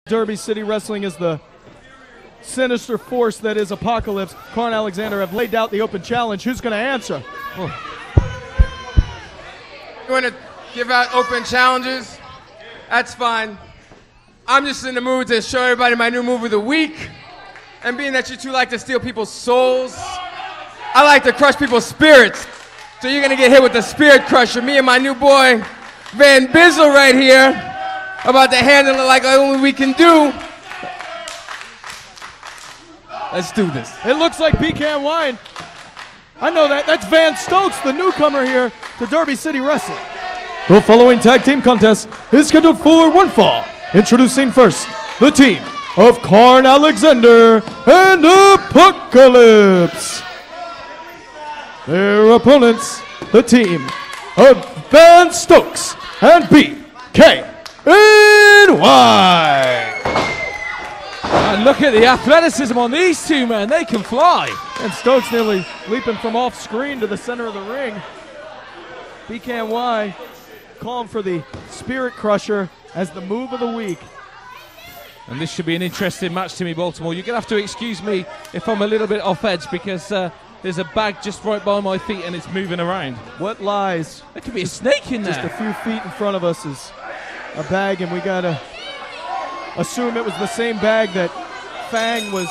Derby City Wrestling is the sinister force that is Apocalypse. Karn Alexander have laid out the open challenge. Who's going to answer? You want to give out open challenges? That's fine. I'm just in the mood to show everybody my new move of the week. And being that you two like to steal people's souls, I like to crush people's spirits. So you're going to get hit with the Spirit Crusher. Me and my new boy, Van Bizzle right here, about to handle it like only we can do. Let's do this. It looks like BKNY. I know that. That's Van Stokes, the newcomer here to Derby City Wrestling. The following tag team contest is scheduled for one fall. Introducing first, the team of Karn Alexander and Apocalypse. Their opponents, the team of Van Stokes and BKNY. And look at the athleticism on these two men. They can fly. And Stokes nearly leaping from off screen to the center of the ring. BKNY calling for the Spirit Crusher as the move of the week. And this should be an interesting match, Timmy Baltimore. You're going to have to excuse me if I'm a little bit off edge because there's a bag just right by my feet and it's moving around. What lies? There could be a snake in there. Just a few feet in front of us is a bag, and we got to assume it was the same bag that Fang was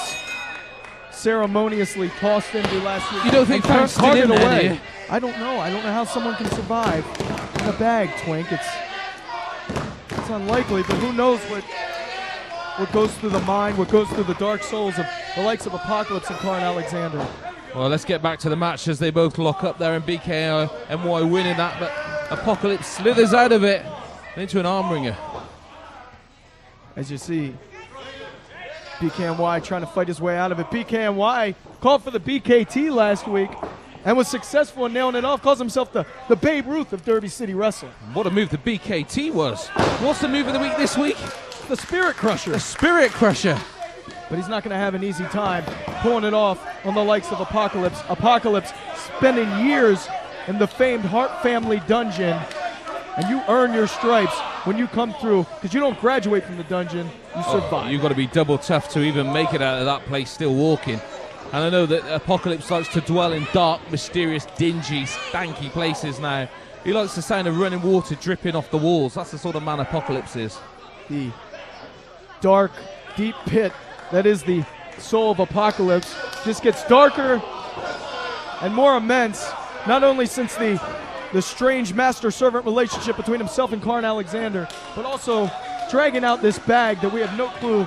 ceremoniously tossed into last week. You don't think Fang's still in there, do you? I don't know. I don't know how someone can survive in a bag, Twink. It's unlikely, but who knows what goes through the mind, what goes through the dark souls of the likes of Apocalypse and Karn Alexander. Well, let's get back to the match as they both lock up there, and BKNY winning that, but Apocalypse slithers out of it into an arm wringer. As you see, BKNY trying to fight his way out of it. BKNY called for the BKT last week and was successful in nailing it off. Calls himself the Babe Ruth of Derby City Wrestling. What a move the BKT was. What's the move of the week this week? The Spirit Crusher. The Spirit Crusher. But he's not going to have an easy time pulling it off on the likes of Apocalypse. Apocalypse spending years in the famed Hart family dungeon. And you earn your stripes when you come through, because you don't graduate from the dungeon, you survive. You've got to be double tough to even make it out of that place still walking. And I know that Apocalypse likes to dwell in dark, mysterious, dingy, stanky places now. He likes the sound of running water dripping off the walls. That's the sort of man Apocalypse is. The dark, deep pit that is the soul of Apocalypse just gets darker and more immense, not only since the strange master-servant relationship between himself and Karn Alexander, but also dragging out this bag that we have no clue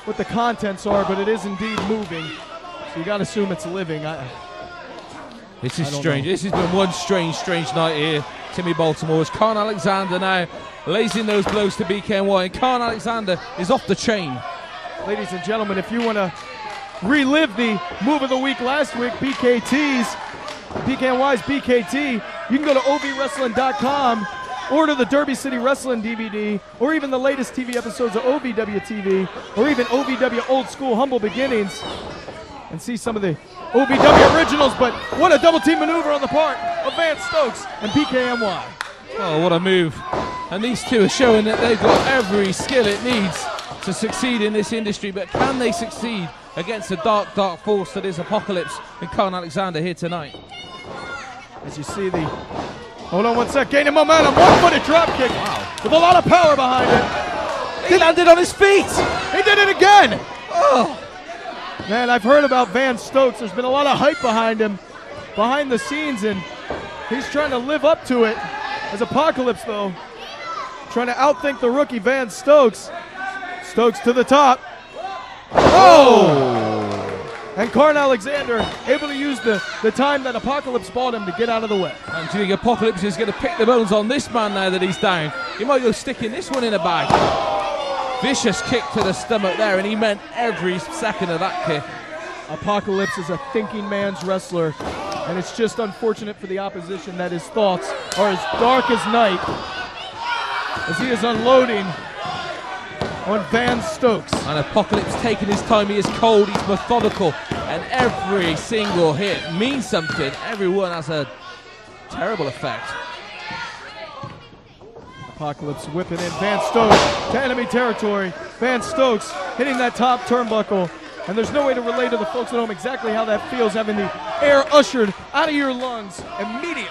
what the contents are, but it is indeed moving. So you got to assume it's living. This is strange. This has been one strange night here. Timmy Baltimore as Karn Alexander now lays in those blows to BKNY, and Karn Alexander is off the chain. Ladies and gentlemen, if you want to relive the move of the week last week, BKNY's BKT, you can go to ovwrestling.com, order the Derby City Wrestling DVD, or even the latest TV episodes of OVW TV, or even OVW Old School Humble Beginnings, and see some of the OVW originals. But what a double team maneuver on the part of Van Stokes and BKNY. Oh, what a move. And these two are showing that they've got every skill it needs to succeed in this industry, but can they succeed against the dark force that is Apocalypse and Karn Alexander here tonight? As you see hold on one sec, gaining momentum, one-footed drop kick with a lot of power behind it. He landed on his feet. He did it again. Oh. Man, I've heard about Van Stokes. There's been a lot of hype behind him, behind the scenes, and he's trying to live up to it. As Apocalypse, though, trying to outthink the rookie Van Stokes. Stokes to the top. Oh! And Karn Alexander able to use the time that Apocalypse bought him to get out of the way. And do you think Apocalypse is going to pick the bones on this man now that he's down? He might go sticking this one in a bag. Vicious kick to the stomach there, and he meant every second of that kick. Apocalypse is a thinking man's wrestler, and it's just unfortunate for the opposition that his thoughts are as dark as night as he is unloading on Van Stokes. And Apocalypse taking his time. He is cold, he's methodical, and every single hit means something. Everyone has a terrible effect. Apocalypse whipping in Van Stokes to enemy territory. Van Stokes hitting that top turnbuckle. And there's no way to relay to the folks at home exactly how that feels, having the air ushered out of your lungs immediately.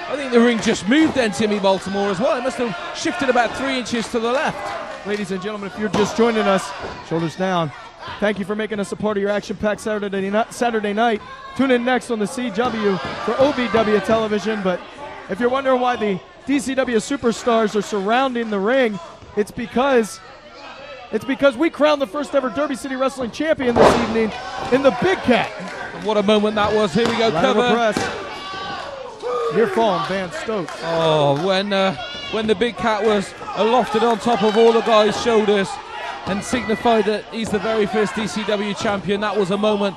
I think the ring just moved then, Timmy Baltimore, as well. It must have shifted about 3 inches to the left. Ladies and gentlemen, if you're just joining us, shoulders down. Thank you for making us a part of your action-packed Saturday night. Tune in next on the CW for OVW television. But if you're wondering why the DCW superstars are surrounding the ring, it's because we crowned the first ever Derby City Wrestling champion this evening in the Big Cat. And what a moment that was. Here we go, cover. Near falling Van Stokes. Oh, when the Big Cat was alofted on top of all the guys' shoulders and signified that he's the very first DCW champion, that was a moment,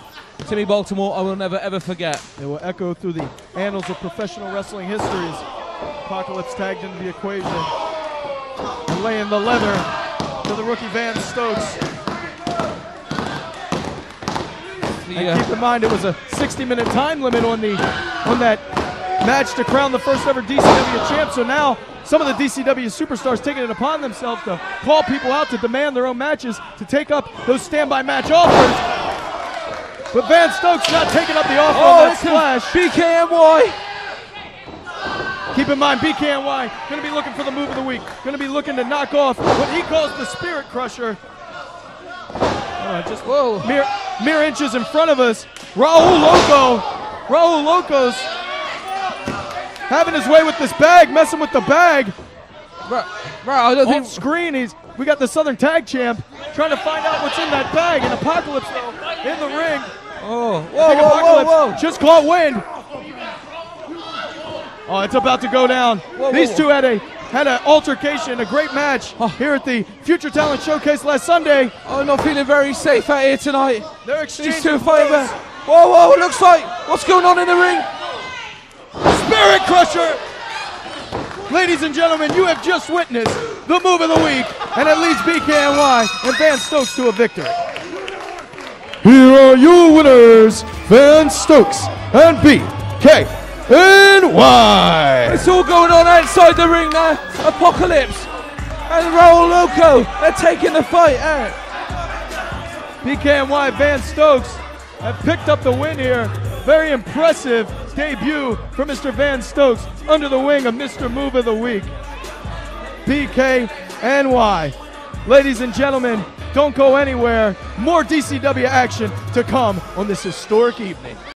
Timmy Baltimore, I will never ever forget. It will echo through the annals of professional wrestling histories. Apocalypse tagged into the equation and laying the leather to the rookie Van Stokes. And keep in mind, it was a 60-minute time limit on that match to crown the first ever DCW champ. So now some of the DCW superstars taking it upon themselves to call people out to demand their own matches, to take up those standby match offers. But Van Stokes not taking up the offer on that splash. BKNY. Keep in mind, BKNY going to be looking for the move of the week. Going to be looking to knock off what he calls the Spirit Crusher. Just mere inches in front of us. Raul Loco's having his way with this bag, messing with the bag. I don't think on screen, we got the Southern Tag Champ trying to find out what's in that bag. And Apocalypse, though, in the ring. Whoa. Just caught wind. Oh, it's about to go down. These two had an altercation, a great match here at the Future Talent Showcase last Sunday. I'm not feeling very safe out here tonight. They're exchanging These two fighting. Whoa, it looks like, what's going on in the ring? Spirit Crusher! Ladies and gentlemen, you have just witnessed the move of the week, and it leads BKNY and Van Stokes to a victory. Here are your winners, Van Stokes and BKNY. It's all going on outside the ring now. Apocalypse and Raul Loco, they're taking the fight out. BKNY Van Stokes have picked up the win here. Very impressive debut for Mr. Van Stokes under the wing of Mr. Move of the Week, BKNY. Ladies and gentlemen, don't go anywhere. More DCW action to come on this historic evening.